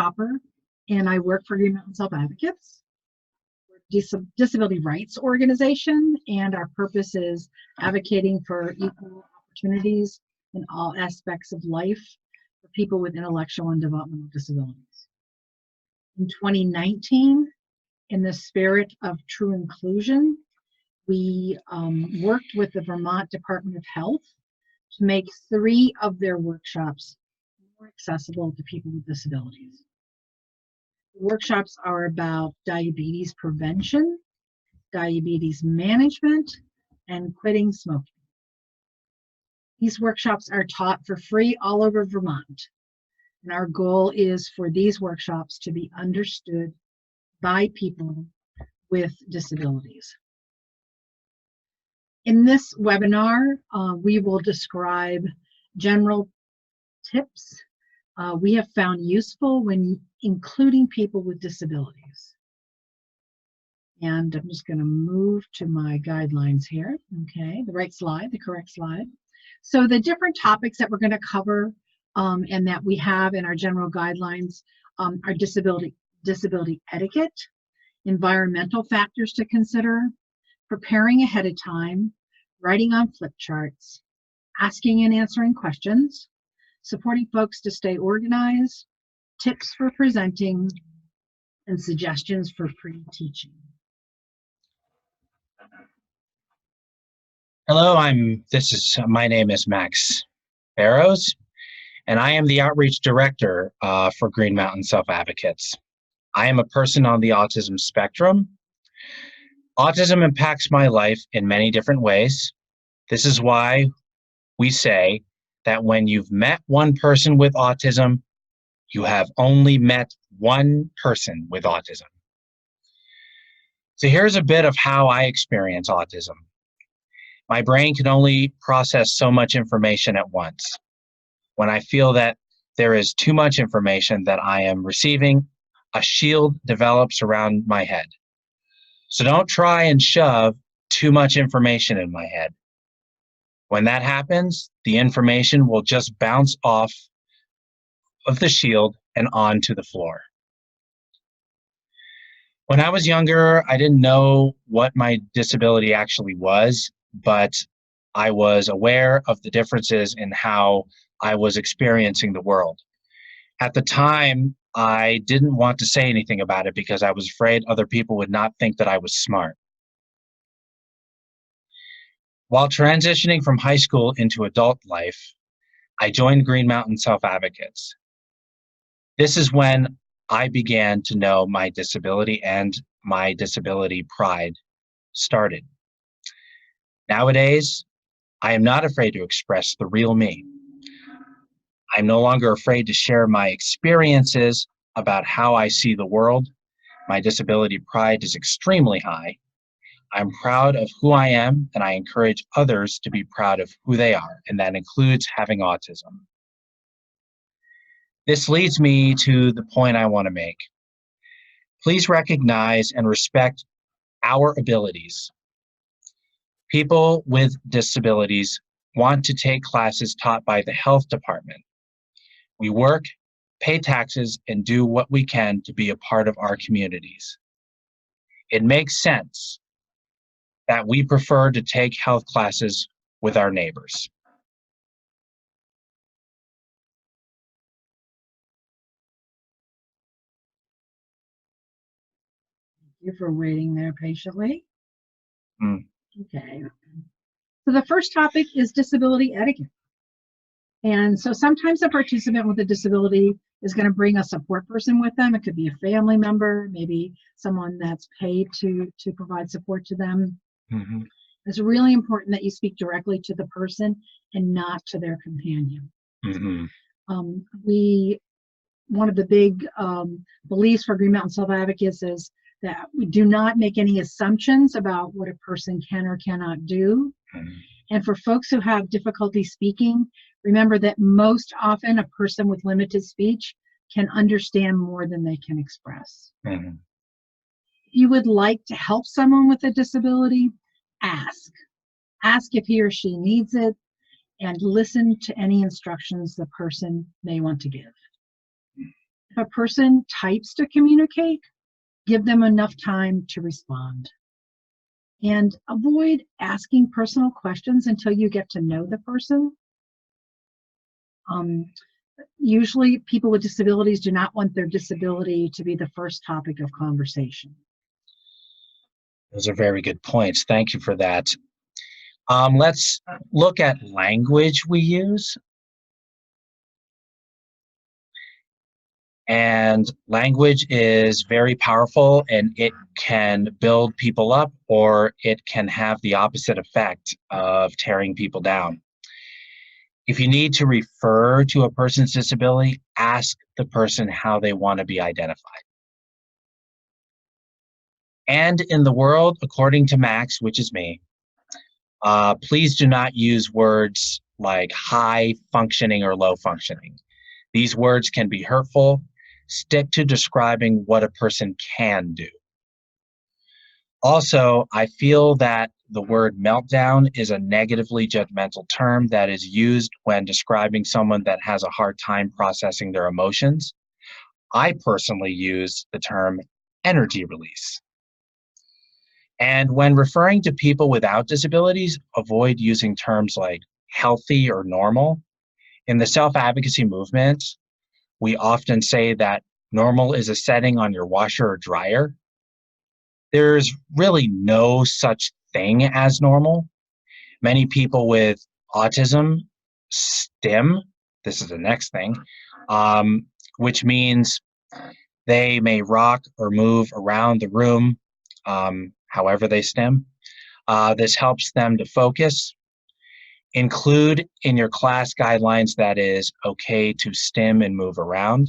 Hopper, and I work for Green Mountain Self Advocates. We're a disability rights organization, and our purpose is advocating for equal opportunities in all aspects of life for people with intellectual and developmental disabilities. In 2019, in the spirit of true inclusion, we worked with the Vermont Department of Health to make 3 of their workshops more accessible to people with disabilities. The workshops are about diabetes prevention, diabetes management, and quitting smoking. These workshops are taught for free all over Vermont, and our goal is for these workshops to be understood by people with disabilities. In this webinar, we will describe general tips we have found useful when including people with disabilities. And I'm just going to move to my guidelines here. Okay, the right slide, the correct slide. So the different topics that we're going to cover and that we have in our general guidelines are disability etiquette, environmental factors to consider, preparing ahead of time, writing on flip charts, asking and answering questions, supporting folks to stay organized, tips for presenting, and suggestions for pre-teaching. Hello, my name is Max Barrows, and I am the Outreach Director for Green Mountain Self Advocates. I am a person on the autism spectrum. Autism impacts my life in many different ways. This is why we say that when you've met one person with autism, you have only met one person with autism. So here's a bit of how I experience autism. My brain can only process so much information at once. When I feel that there is too much information that I am receiving, a shield develops around my head. So don't try and shove too much information in my head. When that happens, the information will just bounce off of the shield and onto the floor. When I was younger, I didn't know what my disability actually was, but I was aware of the differences in how I was experiencing the world. At the time, I didn't want to say anything about it because I was afraid other people would not think that I was smart. While transitioning from high school into adult life, I joined Green Mountain Self Advocates. This is when I began to know my disability and my disability pride started. Nowadays, I am not afraid to express the real me. I'm no longer afraid to share my experiences about how I see the world. My disability pride is extremely high. I'm proud of who I am, and I encourage others to be proud of who they are, and that includes having autism. This leads me to the point I want to make. Please recognize and respect our abilities. People with disabilities want to take classes taught by the health department. We work, pay taxes, and do what we can to be a part of our communities. It makes sense that we prefer to take health classes with our neighbors. Thank you for waiting there patiently. Okay. So the first topic is disability etiquette. And so sometimes a participant with a disability is going to bring a support person with them. It could be a family member, maybe someone that's paid to provide support to them. Mm-hmm. It's really important that you speak directly to the person and not to their companion. Mm-hmm. One of the big beliefs for Green Mountain Self Advocates is that we do not make any assumptions about what a person can or cannot do. Mm-hmm. And for folks who have difficulty speaking, remember that most often a person with limited speech can understand more than they can express. Mm-hmm. If you would like to help someone with a disability, ask. Ask if he or she needs it, and listen to any instructions the person may want to give. If a person types to communicate, give them enough time to respond. And avoid asking personal questions until you get to know the person. Usually people with disabilities do not want their disability to be the first topic of conversation. Those are very good points. Thank you for that. Let's look at language we use. And language is very powerful, and it can build people up, or it can have the opposite effect of tearing people down. If you need to refer to a person's disability, ask the person how they want to be identified. And in the world, according to Max, which is me, please do not use words like high functioning or low functioning. These words can be hurtful. Stick to describing what a person can do. Also, I feel that the word meltdown is a negatively judgmental term that is used when describing someone that has a hard time processing their emotions. I personally use the term energy release. And when referring to people without disabilities, avoid using terms like healthy or normal. In the self-advocacy movement, we often say that normal is a setting on your washer or dryer. There's really no such thing as normal. Many people with autism stim, this is the next thing, which means they may rock or move around the room however they stim. This helps them to focus. Include in your class guidelines that is okay to stim and move around.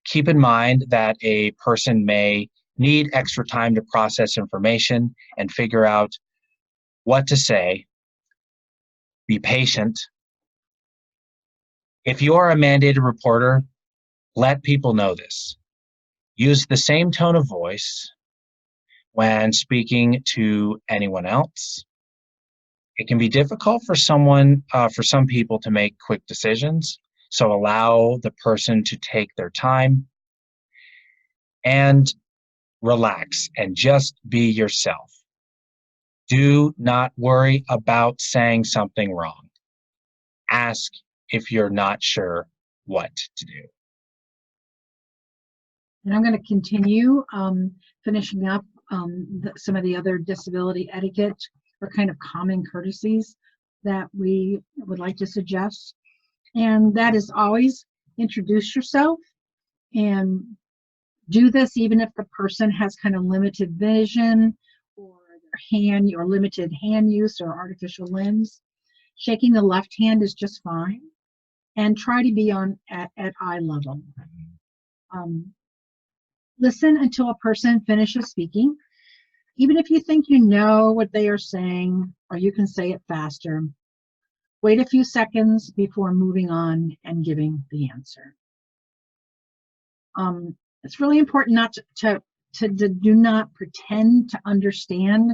Keep in mind that a person may need extra time to process information and figure out what to say. Be patient. If you are a mandated reporter, let people know this. Use the same tone of voice when speaking to anyone else. It can be difficult for some people to make quick decisions, so allow the person to take their time and relax and just be yourself. Do not worry about saying something wrong. Ask if you're not sure what to do. And I'm going to continue finishing up some of the other disability etiquette or kind of common courtesies that we would like to suggest. And that is always introduce yourself, and do this even if the person has kind of limited vision or their hand or limited hand use or artificial limbs. Shaking the left hand is just fine, and try to be at eye level. Listen until a person finishes speaking. Even if you think you know what they are saying, or you can say it faster, wait a few seconds before moving on and giving the answer. It's really important not to do not pretend to understand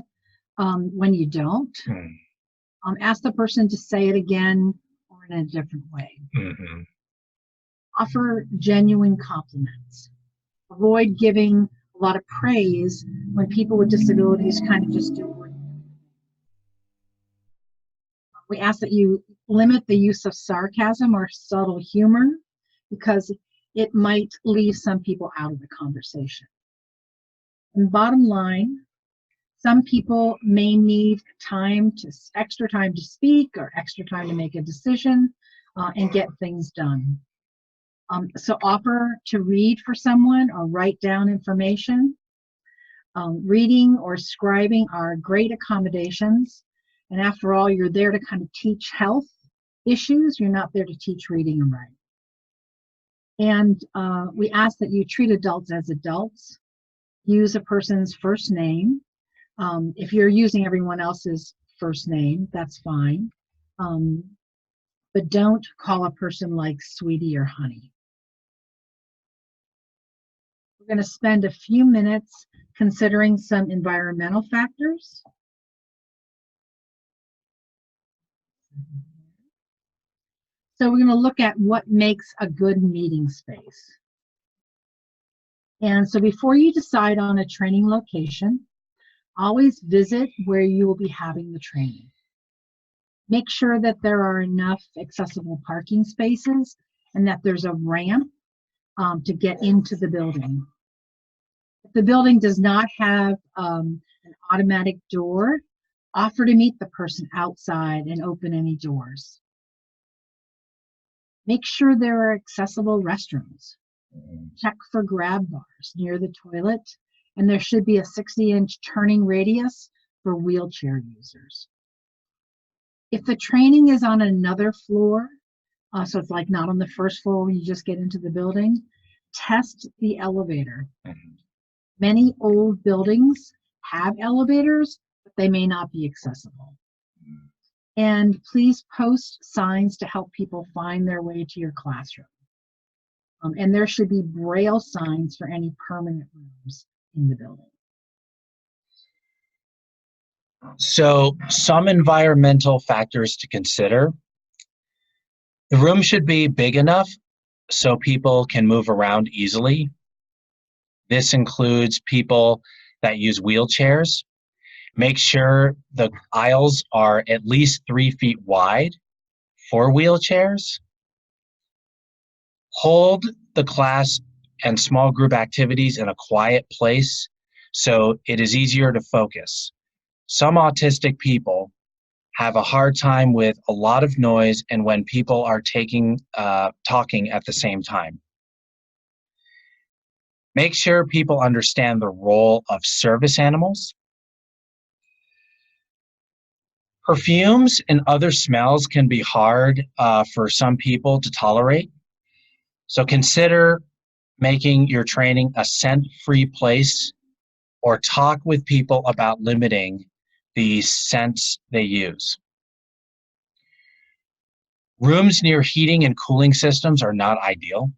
when you don't. Ask the person to say it again or in a different way. Offer genuine compliments. Avoid giving a lot of praise when people with disabilities kind of just do what we ask that you limit the use of sarcasm or subtle humor, because it might leave some people out of the conversation. And bottom line, some people may need extra time to speak or extra time to make a decision and get things done. So offer to read for someone or write down information. Reading or scribing are great accommodations. And after all, you're there to kind of teach health issues. You're not there to teach reading and writing. And we ask that you treat adults as adults. Use a person's first name. If you're using everyone else's first name, that's fine. But don't call a person like sweetie or honey. We're going to spend a few minutes considering some environmental factors. So we're going to look at what makes a good meeting space. And so before you decide on a training location, always visit where you will be having the training. Make sure that there are enough accessible parking spaces and that there's a ramp to get into the building. If the building does not have an automatic door, offer to meet the person outside and open any doors. Make sure there are accessible restrooms. Check for grab bars near the toilet, and there should be a 60-inch turning radius for wheelchair users. If the training is on another floor, so it's like not on the first floor when you just get into the building, test the elevator. Many old buildings have elevators, but they may not be accessible. And please post signs to help people find their way to your classroom. And there should be braille signs for any permanent rooms in the building. So, some environmental factors to consider. The room should be big enough so people can move around easily. This includes people that use wheelchairs. Make sure the aisles are at least 3 feet wide for wheelchairs. Hold the class and small group activities in a quiet place so it is easier to focus. Some autistic people have a hard time with a lot of noise and when people are talking at the same time. Make sure people understand the role of service animals. Perfumes and other smells can be hard for some people to tolerate. So consider making your training a scent-free place or talk with people about limiting the scents they use. Rooms near heating and cooling systems are not ideal.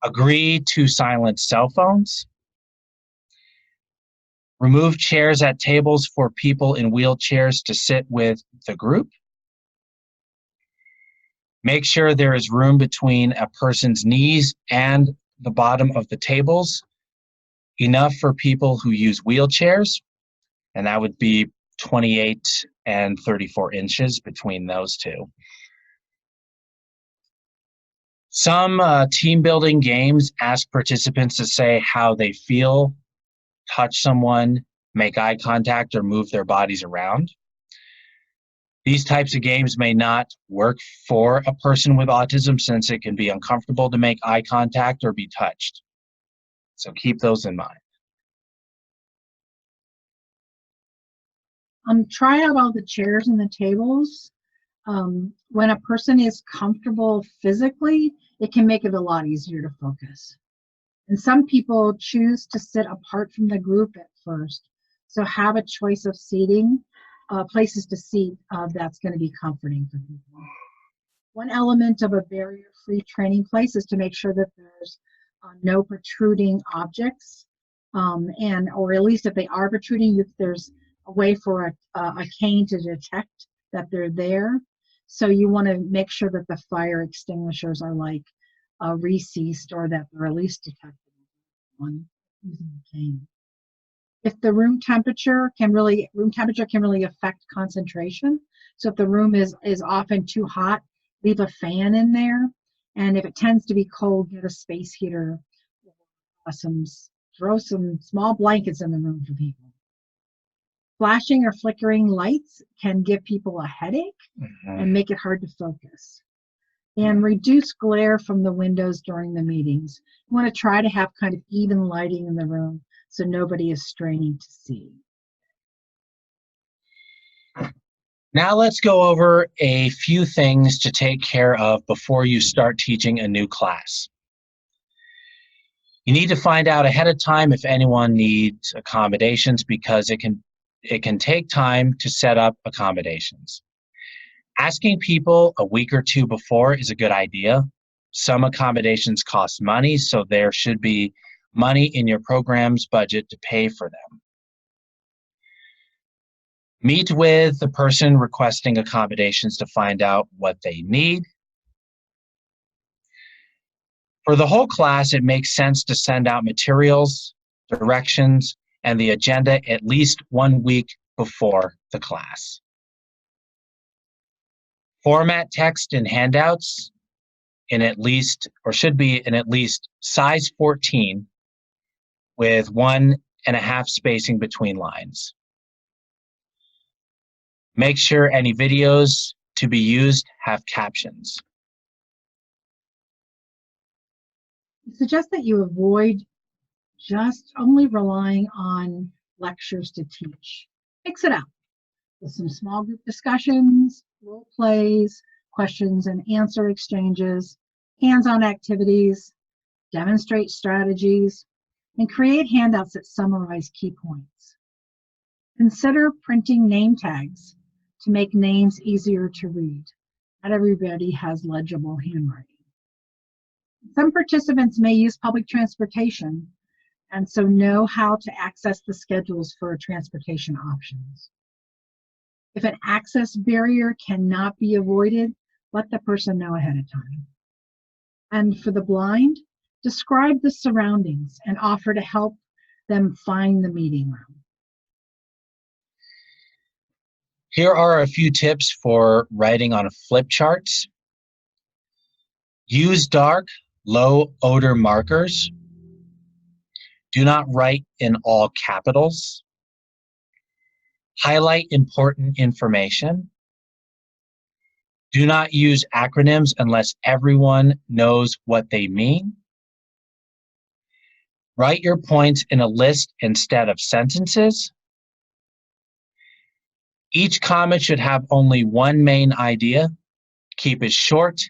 Agree to silence cell phones. Remove chairs at tables for people in wheelchairs to sit with the group. Make sure there is room between a person's knees and the bottom of the tables, enough for people who use wheelchairs, and that would be 28 and 34 inches between those two. Some team building games ask participants to say how they feel, touch someone, make eye contact, or move their bodies around. These types of games may not work for a person with autism since it can be uncomfortable to make eye contact or be touched. So keep those in mind. Try out all the chairs and the tables. When a person is comfortable physically, it can make it a lot easier to focus. And some people choose to sit apart from the group at first. So have a choice of seating, places to seat that's going to be comforting for people. One element of a barrier-free training place is to make sure that there's no protruding objects, or at least if they are protruding, there's a way for a cane to detect that they're there. So you want to make sure that the fire extinguishers are like recessed or that they're at least detectable on using the cane. If the room temperature can really affect concentration. So if the room is often too hot, leave a fan in there. And if it tends to be cold, get a space heater. Throw some small blankets in the room for people. Flashing or flickering lights can give people a headache and make it hard to focus. And reduce glare from the windows during the meetings. You want to try to have kind of even lighting in the room so nobody is straining to see. Now let's go over a few things to take care of before you start teaching a new class. You need to find out ahead of time if anyone needs accommodations because it can take time to set up accommodations. Asking people a week or two before is a good idea. Some accommodations cost money, so there should be money in your program's budget to pay for them. Meet with the person requesting accommodations to find out what they need. For the whole class, it makes sense to send out materials, directions, and the agenda at least 1 week before the class. Format text in handouts in at least, or should be in at least size 14 with 1.5 spacing between lines. Make sure any videos to be used have captions. I suggest that you avoid just only relying on lectures to teach. Mix it up with some small group discussions, role plays, questions and answer exchanges, hands-on activities, demonstrate strategies, and create handouts that summarize key points. Consider printing name tags to make names easier to read. Not everybody has legible handwriting. Some participants may use public transportation, and so know how to access the schedules for transportation options. If an access barrier cannot be avoided, let the person know ahead of time. And for the blind, describe the surroundings and offer to help them find the meeting room. Here are a few tips for writing on flip charts. Use dark, low odor markers. Do not write in all capitals. Highlight important information. Do not use acronyms unless everyone knows what they mean. Write your points in a list instead of sentences. Each comment should have only one main idea. Keep it short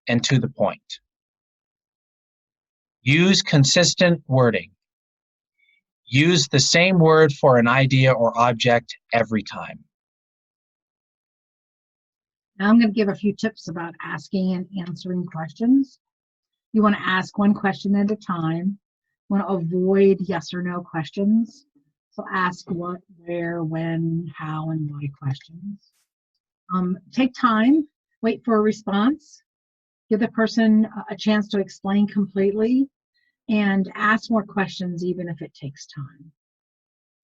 and to the point. Use consistent wording. Use the same word for an idea or object every time. Now I'm going to give a few tips about asking and answering questions. You want to ask one question at a time. You want to avoid yes or no questions. So ask what, where, when, how, and why questions. Take time, wait for a response, give the person a chance to explain completely, and ask more questions even if it takes time.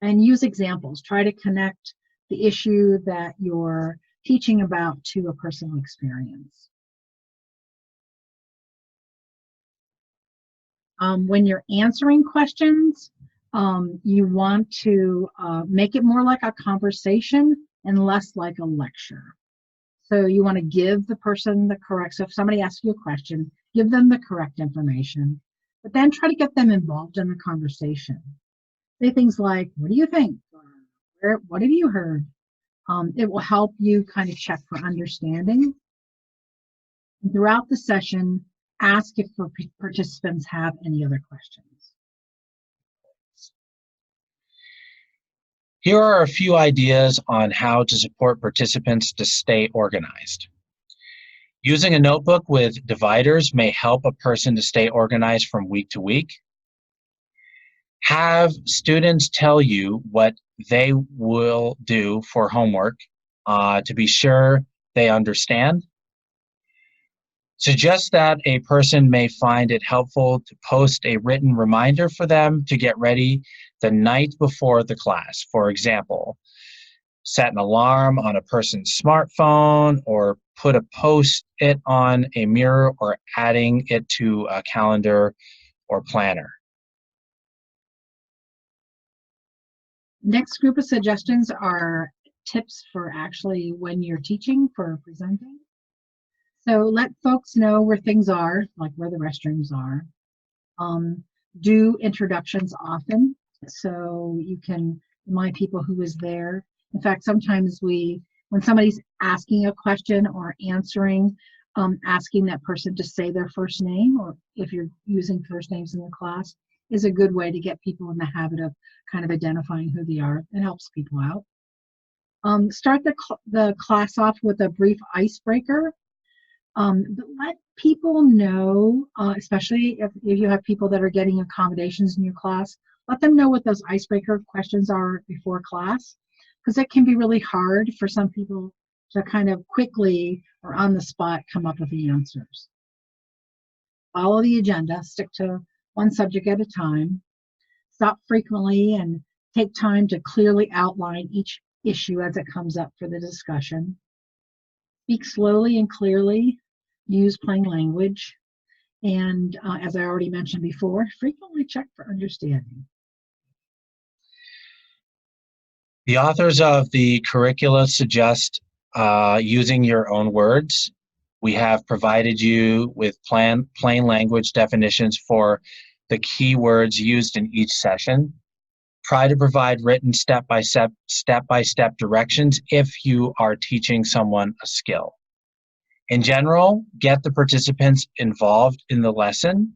And use examples. Try to connect the issue that you're teaching about to a personal experience. When you're answering questions, you want to make it more like a conversation and less like a lecture. So you want to give the person the correct, so if somebody asks you a question, give them the correct information, but then try to get them involved in the conversation. Say things like, what do you think? Or, what have you heard? It will help you kind of check for understanding. And throughout the session, ask if participants have any other questions. Here are a few ideas on how to support participants to stay organized. Using a notebook with dividers may help a person to stay organized from week to week. Have students tell you what they will do for homework to be sure they understand. Suggest that a person may find it helpful to post a written reminder for them to get ready the night before the class. For example, set an alarm on a person's smartphone or put a post-it on a mirror or adding it to a calendar or planner. Next group of suggestions are tips for actually when you're teaching, for presenting. So let folks know where things are, like where the restrooms are. Do introductions often, so you can remind people who is there. In fact, sometimes when somebody's asking a question or answering, asking that person to say their first name, or if you're using first names in the class, is a good way to get people in the habit of kind of identifying who they are. It helps people out. Start the class off with a brief icebreaker. But let people know, especially if you have people that are getting accommodations in your class, let them know what those icebreaker questions are before class. because it can be really hard for some people to kind of quickly or on the spot come up with the answers. Follow the agenda, stick to one subject at a time, stop frequently, and take time to clearly outline each issue as it comes up for the discussion. Speak slowly and clearly, use plain language, and as I already mentioned before, frequently check for understanding. The authors of the curricula suggest using your own words. We have provided you with plain language definitions for the key words used in each session. Try to provide written step-by-step directions if you are teaching someone a skill. In general, get the participants involved in the lesson.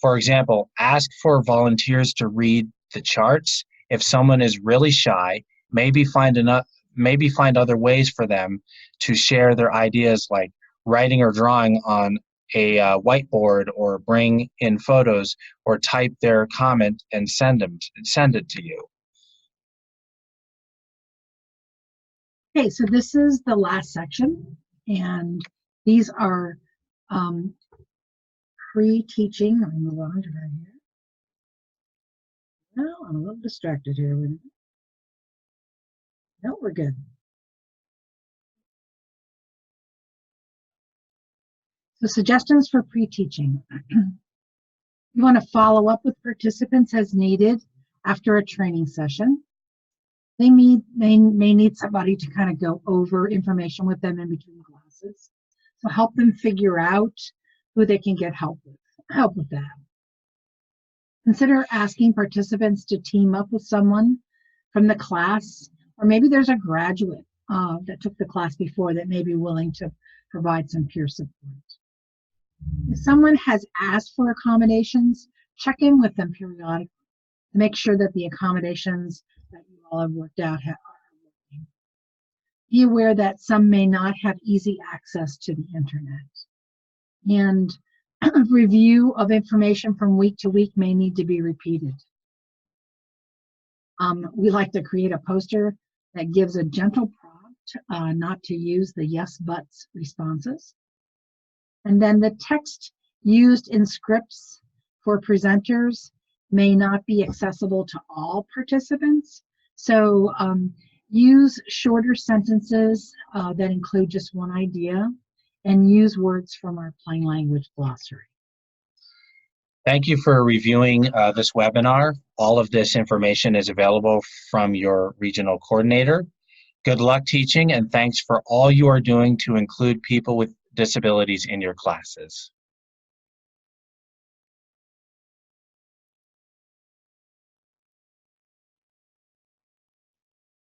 For example, ask for volunteers to read the charts. If someone is really shy, maybe find other ways for them to share their ideas, like writing or drawing on a whiteboard, or bring in photos, or type their comment and send it to you. Okay, so this is the last section, and these are pre-teaching. Let me move on to right here. No, I'm a little distracted here. No, we're good. So suggestions for pre-teaching. You want to follow up with participants as needed after a training session. They may need somebody to kind of go over information with them in between classes. So help them figure out who they can get help with that. Consider asking participants to team up with someone from the class, or maybe there's a graduate that took the class before that may be willing to provide some peer support. If someone has asked for accommodations, check in with them periodically to make sure that the accommodations that you all have worked out are working. Be aware that some may not have easy access to the internet. And review of information from week to week may need to be repeated. We like to create a poster that gives a gentle prompt not to use the yes, buts responses. And then the text used in scripts for presenters may not be accessible to all participants. So use shorter sentences that include just one idea, and use words from our plain language glossary. Thank you for reviewing this webinar. All of this information is available from your regional coordinator. Good luck teaching, and thanks for all you are doing to include people with disabilities in your classes.